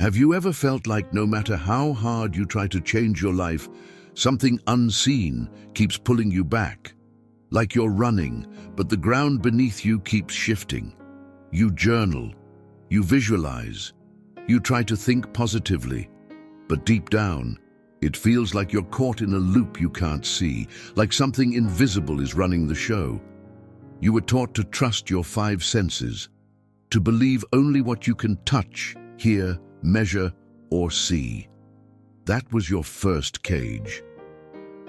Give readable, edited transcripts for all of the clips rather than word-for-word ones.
Have you ever felt like no matter how hard you try to change your life, something unseen keeps pulling you back? Like you're running, but the ground beneath you keeps shifting. You journal, you visualize, you try to think positively, but deep down, it feels like you're caught in a loop you can't see, like something invisible is running the show. You were taught to trust your five senses, to believe only what you can touch, hear, measure, or see. That was your first cage.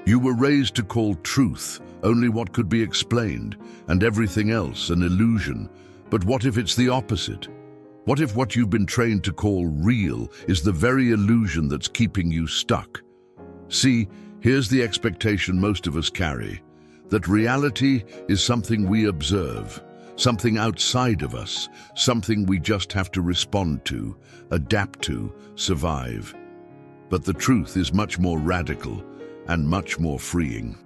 You were raised to call truth only what could be explained, and everything else an illusion. But what if it's the opposite? What if what you've been trained to call real is the very illusion that's keeping you stuck? See, here's the expectation most of us carry, that reality is something we observe, something outside of us, something we just have to respond to, adapt to, survive. But the truth is much more radical and much more freeing.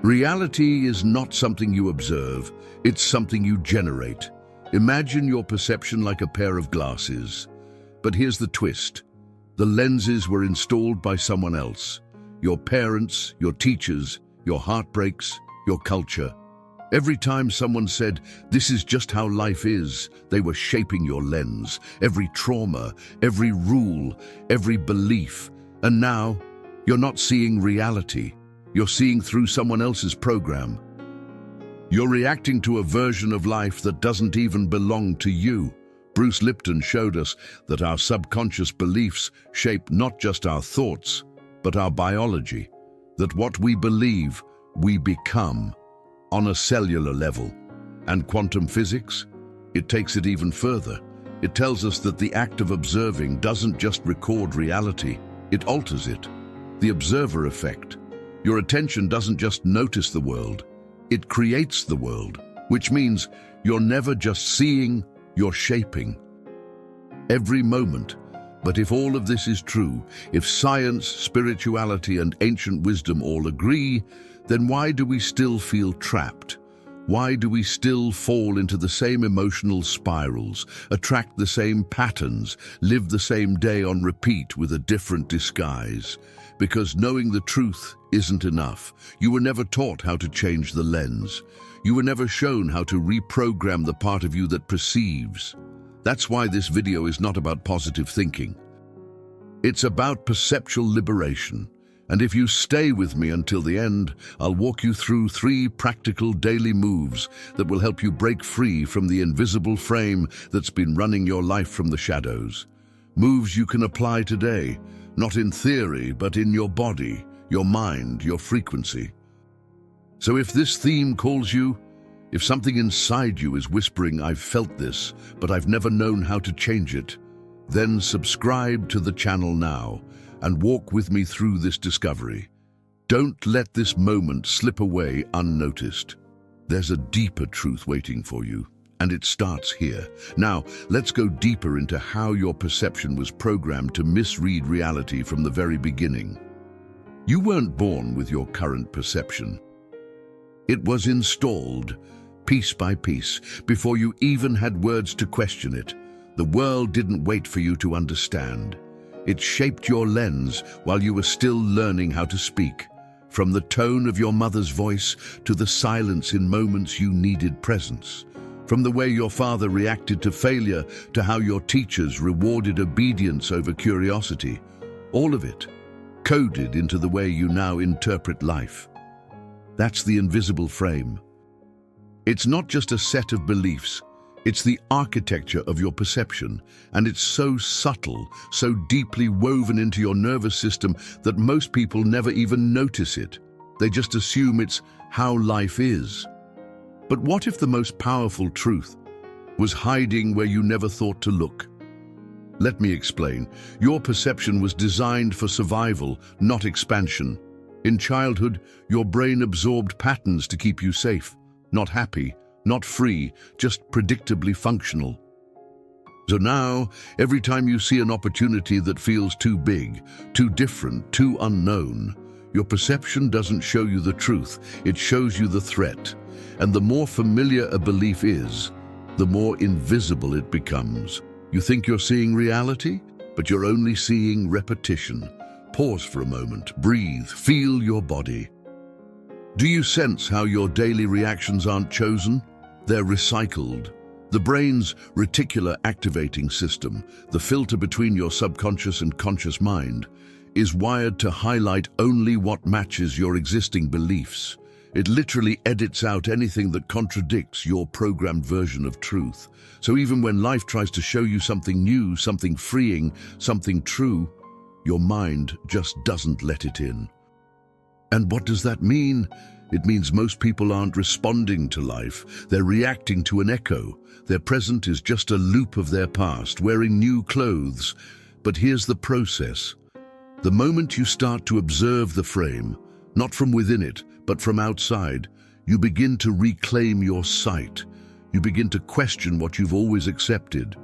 Reality is not something you observe, it's something you generate. Imagine your perception like a pair of glasses. But here's the twist. The lenses were installed by someone else. Your parents, your teachers, your heartbreaks, your culture. Every time someone said, "This is just how life is," they were shaping your lens. Every trauma, every rule, every belief. And now, you're not seeing reality. You're seeing through someone else's program. You're reacting to a version of life that doesn't even belong to you. Bruce Lipton showed us that our subconscious beliefs shape not just our thoughts, but our biology. That what we believe, we become, on a cellular level. And quantum physics? It takes it even further. It tells us that the act of observing doesn't just record reality, it alters it. The observer effect. Your attention doesn't just notice the world, it creates the world, which means you're never just seeing, you're shaping. Every moment. But if all of this is true, if science, spirituality, and ancient wisdom all agree, then why do we still feel trapped? Why do we still fall into the same emotional spirals, attract the same patterns, live the same day on repeat with a different disguise? Because knowing the truth isn't enough. You were never taught how to change the lens. You were never shown how to reprogram the part of you that perceives. That's why this video is not about positive thinking. It's about perceptual liberation. And if you stay with me until the end, I'll walk you through 3 practical daily moves that will help you break free from the invisible frame that's been running your life from the shadows. Moves you can apply today, not in theory, but in your body, your mind, your frequency. So if this theme calls you, if something inside you is whispering, "I've felt this, but I've never known how to change it," then subscribe to the channel now and walk with me through this discovery. Don't let this moment slip away unnoticed. There's a deeper truth waiting for you, and it starts here. Now, let's go deeper into how your perception was programmed to misread reality from the very beginning. You weren't born with your current perception. It was installed, piece by piece, before you even had words to question it. The world didn't wait for you to understand. It shaped your lens while you were still learning how to speak. From the tone of your mother's voice to the silence in moments you needed presence. From the way your father reacted to failure to how your teachers rewarded obedience over curiosity. All of it coded into the way you now interpret life. That's the invisible frame. It's not just a set of beliefs. It's the architecture of your perception, and it's so subtle, so deeply woven into your nervous system that most people never even notice it. They just assume it's how life is. But what if the most powerful truth was hiding where you never thought to look? Let me explain. Your perception was designed for survival, not expansion. In childhood, your brain absorbed patterns to keep you safe, not happy, not free, just predictably functional. So now, every time you see an opportunity that feels too big, too different, too unknown, your perception doesn't show you the truth, it shows you the threat. And the more familiar a belief is, the more invisible it becomes. You think you're seeing reality? but you're only seeing repetition. Pause for a moment, breathe, feel your body. Do you sense how your daily reactions aren't chosen? They're recycled. The brain's reticular activating system, the filter between your subconscious and conscious mind, is wired to highlight only what matches your existing beliefs. It literally edits out anything that contradicts your programmed version of truth. So even when life tries to show you something new, something freeing, something true, your mind just doesn't let it in. And what does that mean? It means most people aren't responding to life. They're reacting to an echo. Their present is just a loop of their past, wearing new clothes. But here's the process. The moment you start to observe the frame, not from within it, but from outside, you begin to reclaim your sight. You begin to question what you've always accepted.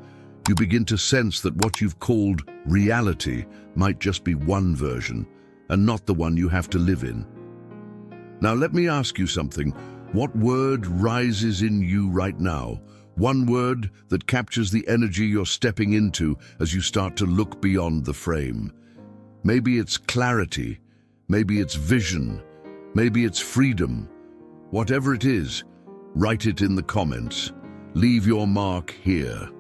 You begin to sense that what you've called reality might just be one version, and not the one you have to live in. Now let me ask you something. What word rises in you right now? One word that captures the energy you're stepping into as you start to look beyond the frame. Maybe it's clarity, maybe it's vision, maybe it's freedom. Whatever it is, write it in the comments. Leave your mark here.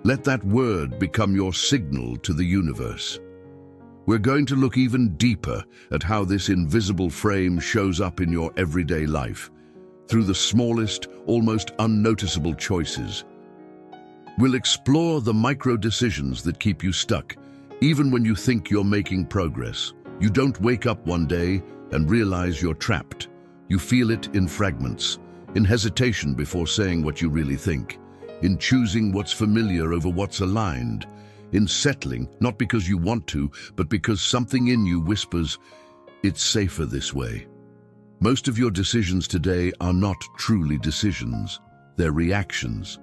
Let that word become your signal to the universe. We're going to look even deeper at how this invisible frame shows up in your everyday life, through the smallest, almost unnoticeable choices. We'll explore the micro decisions that keep you stuck, even when you think you're making progress. You don't wake up one day and realize you're trapped. You feel it in fragments, in hesitation before saying what you really think, in choosing what's familiar over what's aligned, in settling, not because you want to, but because something in you whispers, it's safer this way. Most of your decisions today are not truly decisions, they're reactions.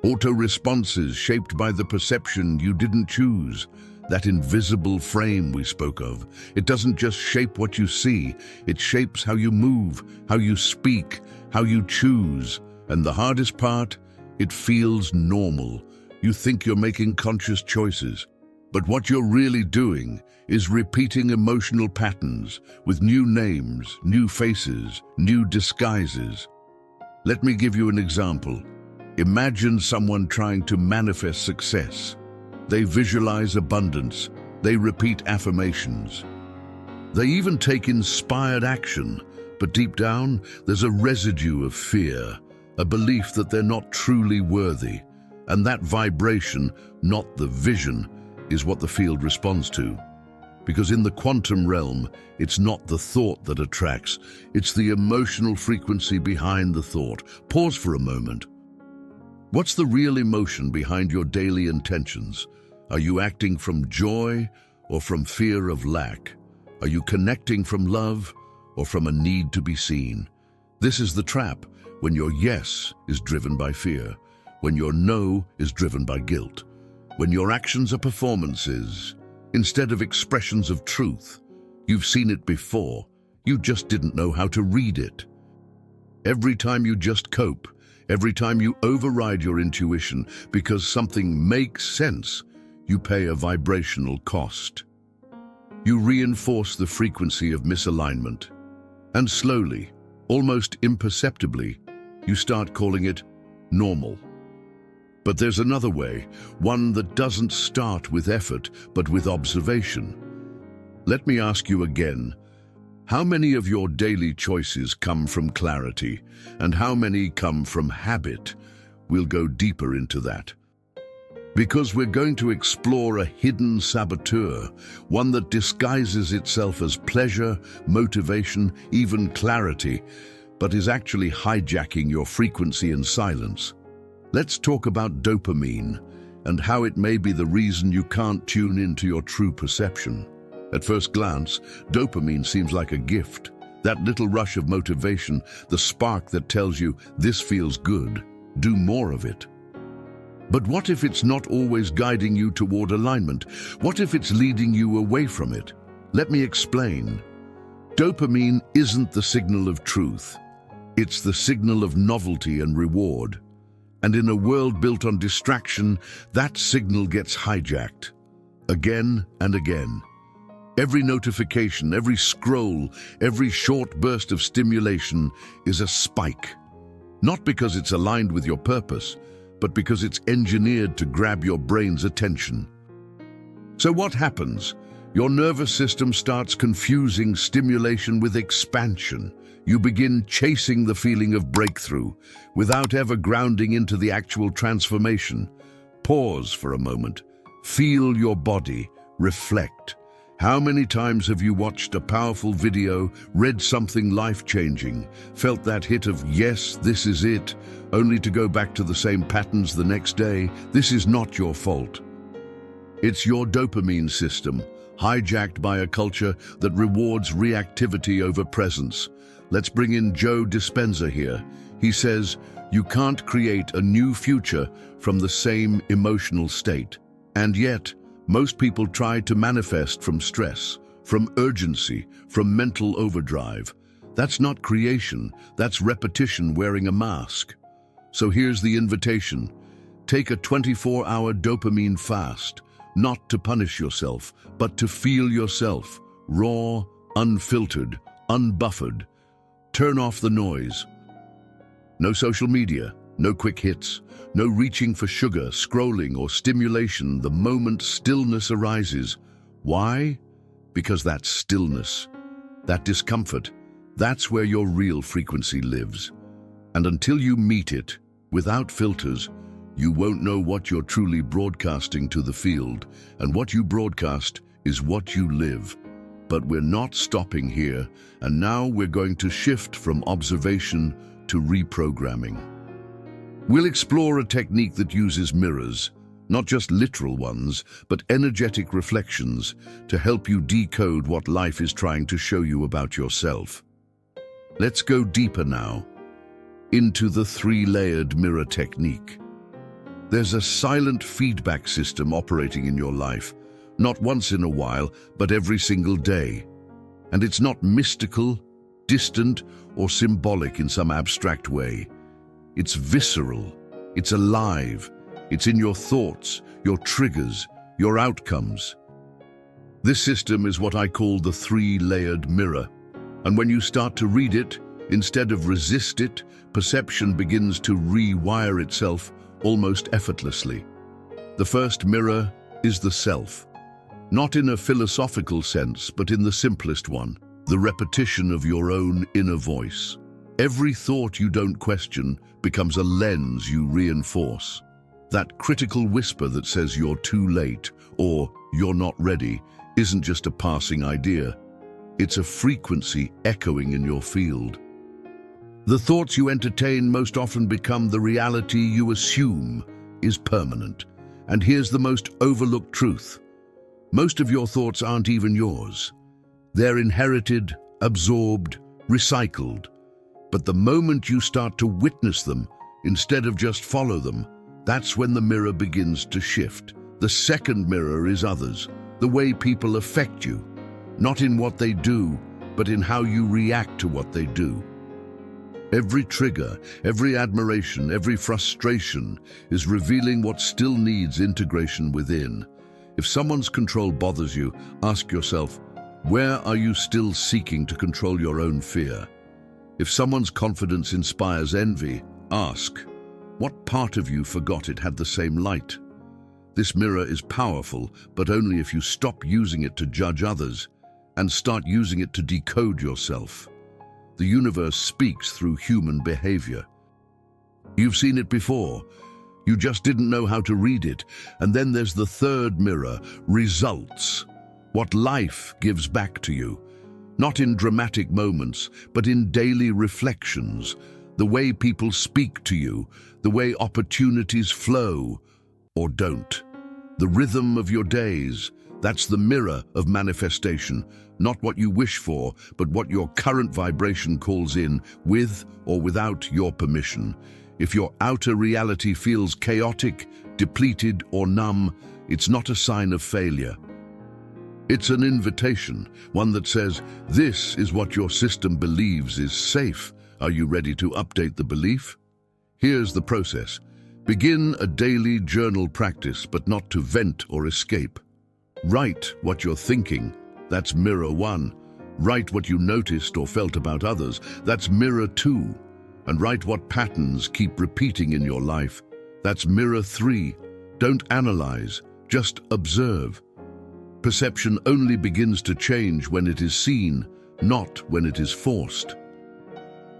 Auto-responses shaped by the perception you didn't choose, that invisible frame we spoke of. It doesn't just shape what you see, it shapes how you move, how you speak, how you choose. And the hardest part, it feels normal. You think you're making conscious choices, but what you're really doing is repeating emotional patterns with new names, new faces, new disguises. Let me give you an example. Imagine someone trying to manifest success. They visualize abundance. They repeat affirmations. They even take inspired action, but deep down, there's a residue of fear, a belief that they're not truly worthy. And that vibration, not the vision, is what the field responds to. Because in the quantum realm, it's not the thought that attracts, it's the emotional frequency behind the thought. Pause for a moment. What's the real emotion behind your daily intentions? Are you acting from joy or from fear of lack? Are you connecting from love or from a need to be seen? This is the trap, when your yes is driven by fear, when your no is driven by guilt, when your actions are performances instead of expressions of truth. You've seen it before, you just didn't know how to read it. Every time you just cope, every time you override your intuition because something makes sense, you pay a vibrational cost. You reinforce the frequency of misalignment, and slowly, almost imperceptibly, you start calling it normal. But there's another way, one that doesn't start with effort, but with observation. Let me ask you again, how many of your daily choices come from clarity, and how many come from habit? We'll go deeper into that. Because we're going to explore a hidden saboteur, one that disguises itself as pleasure, motivation, even clarity, but is actually hijacking your frequency in silence. Let's talk about dopamine and how it may be the reason you can't tune into your true perception. At first glance, dopamine seems like a gift. That little rush of motivation, the spark that tells you, this feels good, do more of it. But what if it's not always guiding you toward alignment? What if it's leading you away from it? Let me explain. Dopamine isn't the signal of truth. It's the signal of novelty and reward. And in a world built on distraction, that signal gets hijacked. again and again. Every notification, every scroll, every short burst of stimulation is a spike. Not because it's aligned with your purpose, but because it's engineered to grab your brain's attention. So what happens? Your nervous system starts confusing stimulation with expansion. You begin chasing the feeling of breakthrough without ever grounding into the actual transformation. Pause for a moment. Feel your body. Reflect. How many times have you watched a powerful video, read something life-changing, felt that hit of, yes, this is it, only to go back to the same patterns the next day? This is not your fault. It's your dopamine system, hijacked by a culture that rewards reactivity over presence. Let's bring in Joe Dispenza here. He says, you can't create a new future from the same emotional state. And yet, most people try to manifest from stress, from urgency, from mental overdrive. That's not creation, that's repetition wearing a mask. So here's the invitation. Take a 24-hour dopamine fast, not to punish yourself, but to feel yourself, raw, unfiltered, unbuffered. Turn off the noise. No social media, no quick hits, no reaching for sugar, scrolling, or stimulation the moment stillness arises. Why? Because that stillness, that discomfort, that's where your real frequency lives. And until you meet it, without filters, you won't know what you're truly broadcasting to the field, and what you broadcast is what you live. But we're not stopping here, and now we're going to shift from observation to reprogramming. We'll explore a technique that uses mirrors, not just literal ones, but energetic reflections to help you decode what life is trying to show you about yourself. Let's go deeper now, into the three-layered mirror technique. There's a silent feedback system operating in your life, not once in a while, but every single day. And it's not mystical, distant, or symbolic in some abstract way. It's visceral, it's alive, it's in your thoughts, your triggers, your outcomes. This system is what I call the three-layered mirror. And when you start to read it, instead of resist it, perception begins to rewire itself almost effortlessly. The first mirror is the self. Not in a philosophical sense, but in the simplest one, the repetition of your own inner voice. Every thought you don't question becomes a lens you reinforce. That critical whisper that says you're too late or you're not ready isn't just a passing idea. It's a frequency echoing in your field. The thoughts you entertain most often become the reality you assume is permanent. And here's the most overlooked truth. Most of your thoughts aren't even yours. They're inherited, absorbed, recycled. But the moment you start to witness them, instead of just follow them, that's when the mirror begins to shift. The second mirror is others, the way people affect you, not in what they do, but in how you react to what they do. Every trigger, every admiration, every frustration is revealing what still needs integration within. If someone's control bothers you, ask yourself, where are you still seeking to control your own fear? If someone's confidence inspires envy, ask, what part of you forgot it had the same light? This mirror is powerful, but only if you stop using it to judge others and start using it to decode yourself. The universe speaks through human behavior. You've seen it before. You just didn't know how to read it. And then there's the third mirror, results. What life gives back to you. Not in dramatic moments, but in daily reflections. The way people speak to you, the way opportunities flow or don't. The rhythm of your days, that's the mirror of manifestation. Not what you wish for, but what your current vibration calls in, with or without your permission. If your outer reality feels chaotic, depleted, or numb, it's not a sign of failure. It's an invitation, one that says, this is what your system believes is safe. Are you ready to update the belief? Here's the process. Begin a daily journal practice, but not to vent or escape. Write what you're thinking. That's mirror 1. Write what you noticed or felt about others. That's mirror 2. And write what patterns keep repeating in your life. That's mirror 3. Don't analyze, just observe. Perception only begins to change when it is seen, not when it is forced.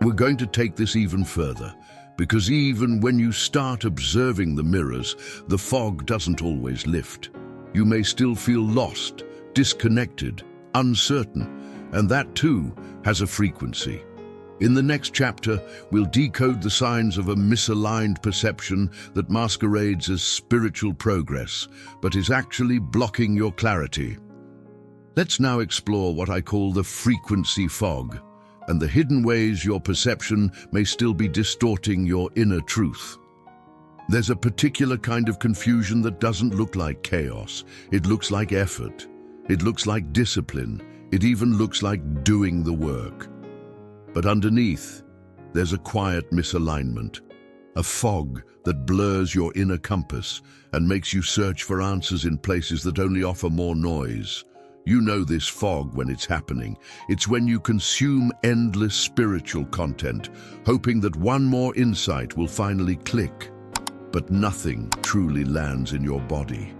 We're going to take this even further, because even when you start observing the mirrors, the fog doesn't always lift. You may still feel lost, disconnected, uncertain, and that too has a frequency. In the next chapter, we'll decode the signs of a misaligned perception that masquerades as spiritual progress, but is actually blocking your clarity. Let's now explore what I call the frequency fog, and the hidden ways your perception may still be distorting your inner truth. There's a particular kind of confusion that doesn't look like chaos. It looks like effort. It looks like discipline. It even looks like doing the work. But underneath, there's a quiet misalignment, a fog that blurs your inner compass and makes you search for answers in places that only offer more noise. You know this fog when it's happening. It's when you consume endless spiritual content, hoping that one more insight will finally click, but nothing truly lands in your body.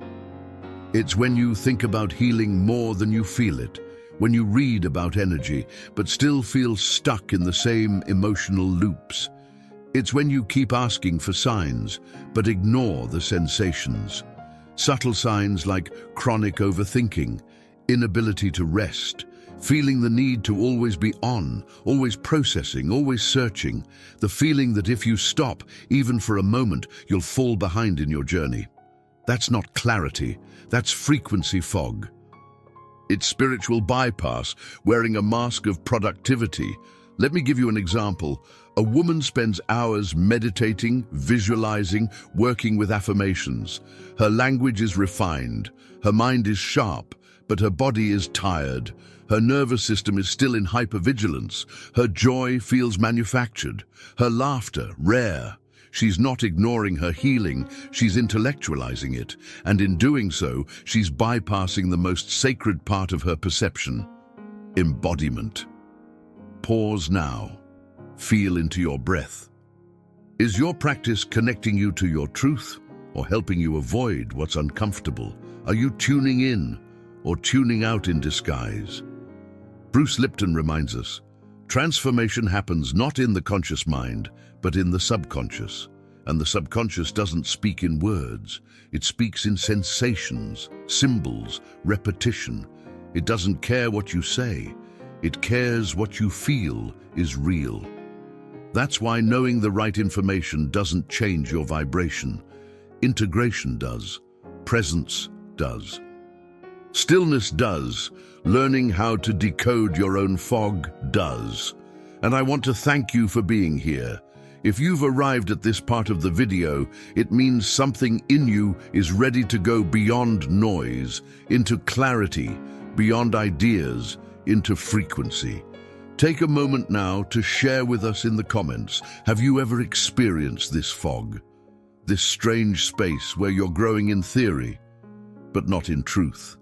It's when you think about healing more than you feel it, when you read about energy, but still feel stuck in the same emotional loops. It's when you keep asking for signs, but ignore the sensations. Subtle signs like chronic overthinking, inability to rest, feeling the need to always be on, always processing, always searching, the feeling that if you stop, even for a moment, you'll fall behind in your journey. That's not clarity, that's frequency fog. It's spiritual bypass, wearing a mask of productivity. Let me give you an example. A woman spends hours meditating, visualizing, working with affirmations. Her language is refined, her mind is sharp, but her body is tired. Her nervous system is still in hypervigilance. Her joy feels manufactured, her laughter rare. She's not ignoring her healing, she's intellectualizing it, and in doing so, she's bypassing the most sacred part of her perception: embodiment. Pause now. Feel into your breath. Is your practice connecting you to your truth, or helping you avoid what's uncomfortable? Are you tuning in, or tuning out in disguise? Bruce Lipton reminds us, transformation happens not in the conscious mind, but in the subconscious. And the subconscious doesn't speak in words. It speaks in sensations, symbols, repetition. It doesn't care what you say. It cares what you feel is real. That's why knowing the right information doesn't change your vibration. Integration does. Presence does. Stillness does. Learning how to decode your own fog does. And I want to thank you for being here. If you've arrived at this part of the video, it means something in you is ready to go beyond noise, into clarity, beyond ideas, into frequency. Take a moment now to share with us in the comments, have you ever experienced this fog? This strange space where you're growing in theory, but not in truth?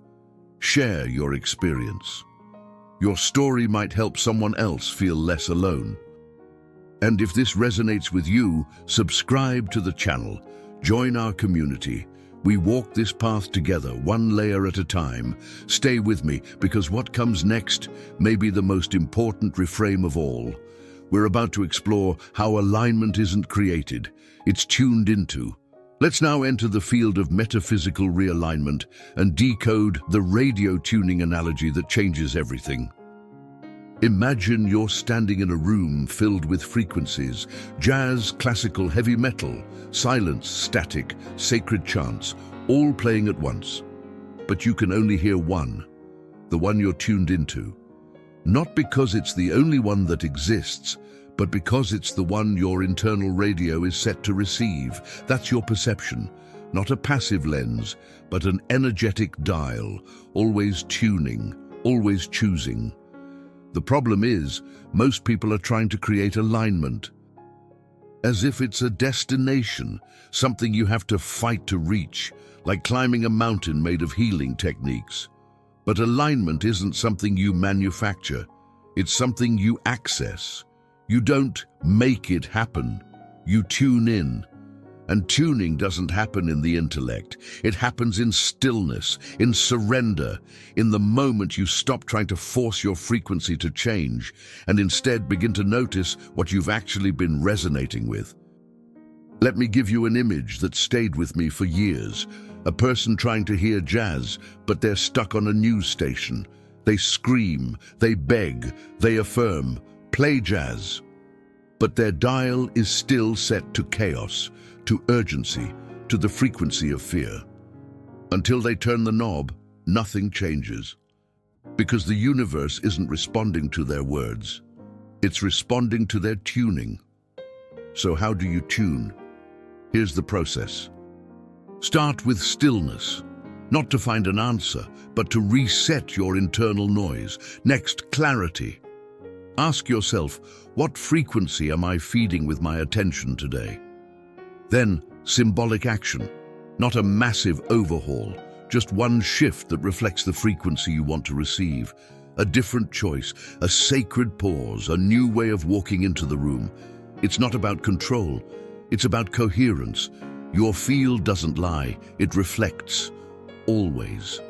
Share your experience. Your story might help someone else feel less alone. And if this resonates with you, subscribe to the channel, join our community. We walk this path together, one layer at a time. Stay with me, because what comes next may be the most important reframe of all. We're about to explore how alignment isn't created, it's tuned into. Let's now enter the field of metaphysical realignment and decode the radio tuning analogy that changes everything. Imagine you're standing in a room filled with frequencies: jazz, classical, heavy metal, silence, static, sacred chants, all playing at once. But you can only hear one, the one you're tuned into. Not because it's the only one that exists, but because it's the one your internal radio is set to receive. That's your perception, not a passive lens, but an energetic dial, always tuning, always choosing. The problem is, most people are trying to create alignment. as if it's a destination, something you have to fight to reach, like climbing a mountain made of healing techniques. But alignment isn't something you manufacture, it's something you access. You don't make it happen, you tune in. And tuning doesn't happen in the intellect. It happens in stillness, in surrender, in the moment you stop trying to force your frequency to change and instead begin to notice what you've actually been resonating with. Let me give you an image that stayed with me for years. A person trying to hear jazz, but they're stuck on a news station. They scream, they beg, they affirm, play jazz. But their dial is still set to chaos, to urgency, to the frequency of fear. Until they turn the knob, nothing changes. Because the universe isn't responding to their words. It's responding to their tuning. So how do you tune? Here's the process. Start with stillness, not to find an answer, but to reset your internal noise. Next, clarity. Ask yourself, what frequency am I feeding with my attention today? Then, symbolic action, not a massive overhaul, just one shift that reflects the frequency you want to receive. A different choice, a sacred pause, a new way of walking into the room. It's not about control, it's about coherence. Your field doesn't lie, it reflects, always.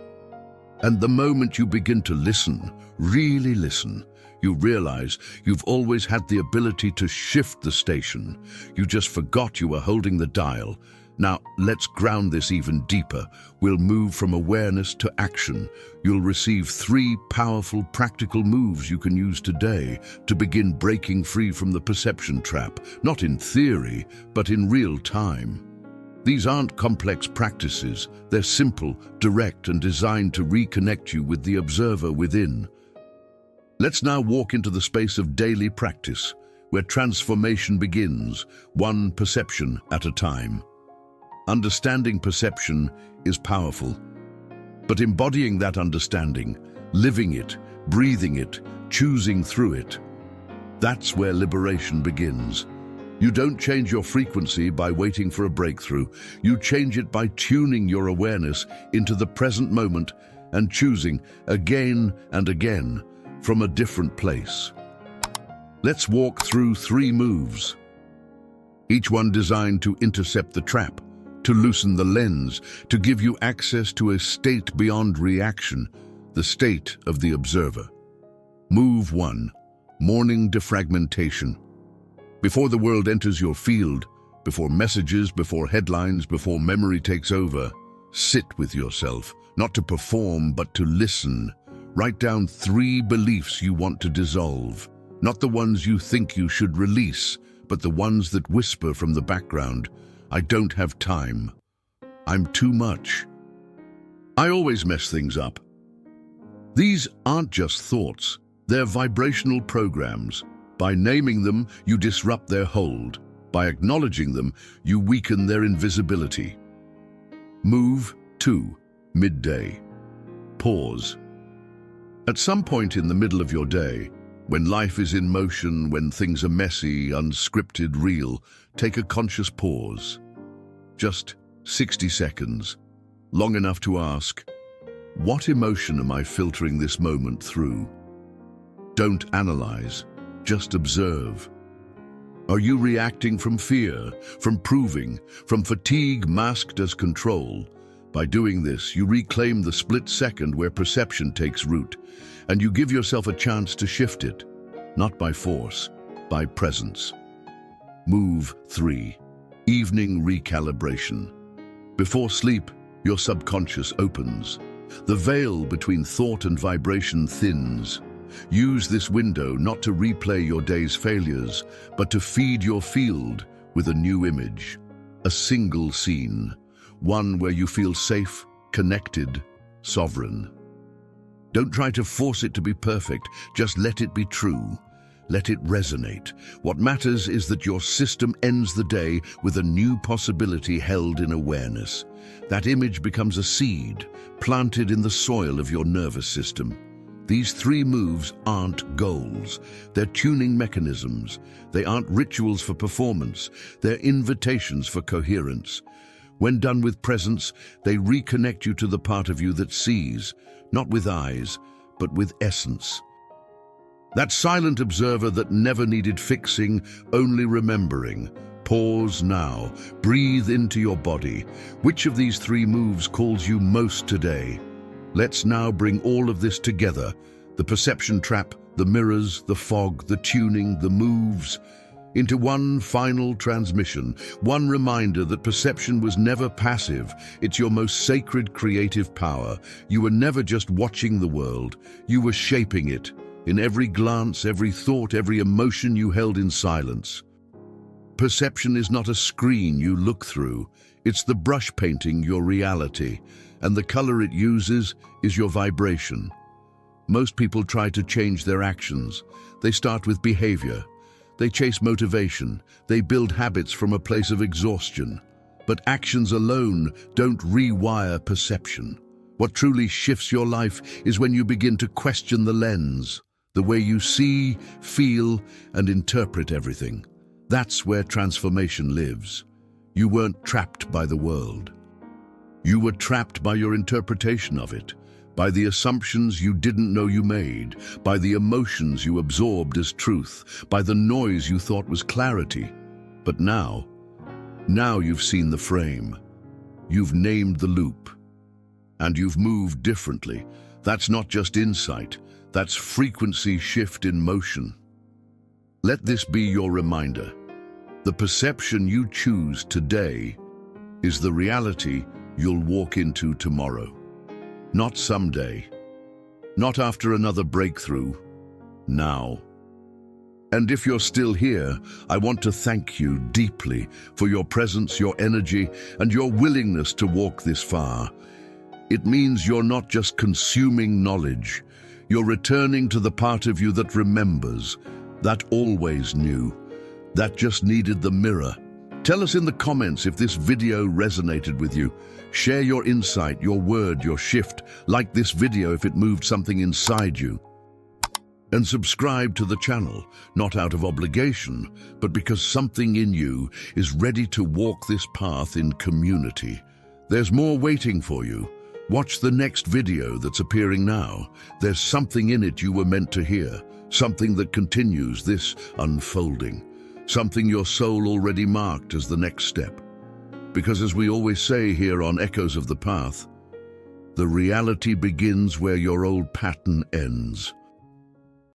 And the moment you begin to listen, really listen, you realize you've always had the ability to shift the station. You just forgot you were holding the dial. Now, let's ground this even deeper. We'll move from awareness to action. You'll receive 3 powerful, practical moves you can use today to begin breaking free from the perception trap, not in theory, but in real time. These aren't complex practices. They're simple, direct, and designed to reconnect you with the observer within. Let's now walk into the space of daily practice, where transformation begins, one perception at a time. Understanding perception is powerful, but embodying that understanding, living it, breathing it, choosing through it, that's where liberation begins. You don't change your frequency by waiting for a breakthrough. You change it by tuning your awareness into the present moment and choosing again and again from a different place. Let's walk through 3 moves, each one designed to intercept the trap, to loosen the lens, to give you access to a state beyond reaction, the state of the observer. Move 1, morning defragmentation. Before the world enters your field, before messages, before headlines, before memory takes over, sit with yourself, not to perform, but to listen. Write down 3 beliefs you want to dissolve, not the ones you think you should release, but the ones that whisper from the background. I don't have time. I'm too much. I always mess things up. These aren't just thoughts, they're vibrational programs. By naming them, you disrupt their hold. By acknowledging them, you weaken their invisibility. Move 2, midday. Pause. At some point in the middle of your day, when life is in motion, when things are messy, unscripted, real, take a conscious pause. Just 60 seconds, long enough to ask, what emotion am I filtering this moment through? Don't analyze, just observe. Are you reacting from fear, from proving, from fatigue masked as control? By doing this, you reclaim the split second where perception takes root, and you give yourself a chance to shift it, not by force, by presence. Move 3, evening recalibration. Before sleep, your subconscious opens. The veil between thought and vibration thins. Use this window not to replay your day's failures, but to feed your field with a new image, a single scene, one where you feel safe, connected, sovereign. Don't try to force it to be perfect, just let it be true. Let it resonate. What matters is that your system ends the day with a new possibility held in awareness. That image becomes a seed, planted in the soil of your nervous system. These 3 moves aren't goals. They're tuning mechanisms. They aren't rituals for performance. They're invitations for coherence. When done with presence, they reconnect you to the part of you that sees, not with eyes, but with essence. That silent observer that never needed fixing, only remembering. Pause now. Breathe into your body. Which of these 3 moves calls you most today? Let's now bring all of this together. The perception trap, the mirrors, the fog, the tuning, the moves, into one final transmission, one reminder that perception was never passive. It's your most sacred creative power. You were never just watching the world. You were shaping it. In every glance, every thought, every emotion you held in silence. Perception is not a screen you look through. It's the brush painting your reality, and the color it uses is your vibration. Most people try to change their actions. They start with behavior. They chase motivation. They build habits from a place of exhaustion. But actions alone don't rewire perception. What truly shifts your life is when you begin to question the lens, the way you see, feel, and interpret everything. That's where transformation lives. You weren't trapped by the world. You were trapped by your interpretation of it, by the assumptions you didn't know you made, by the emotions you absorbed as truth, by the noise you thought was clarity. But now you've seen the frame. You've named the loop. And you've moved differently. That's not just insight. That's frequency shift in motion. Let this be your reminder. The perception you choose today is the reality you'll walk into tomorrow. Not someday. Not after another breakthrough. Now. And if you're still here, I want to thank you deeply for your presence, your energy, and your willingness to walk this far. It means you're not just consuming knowledge. You're returning to the part of you that remembers, that always knew, that just needed the mirror. Tell us in the comments if this video resonated with you. Share your insight, your word, your shift. Like this video if it moved something inside you. And subscribe to the channel, not out of obligation, but because something in you is ready to walk this path in community. There's more waiting for you. Watch the next video that's appearing now. There's something in it you were meant to hear, something that continues this unfolding, something your soul already marked as the next step. Because as we always say here on Echoes of the Path, the reality begins where your old pattern ends.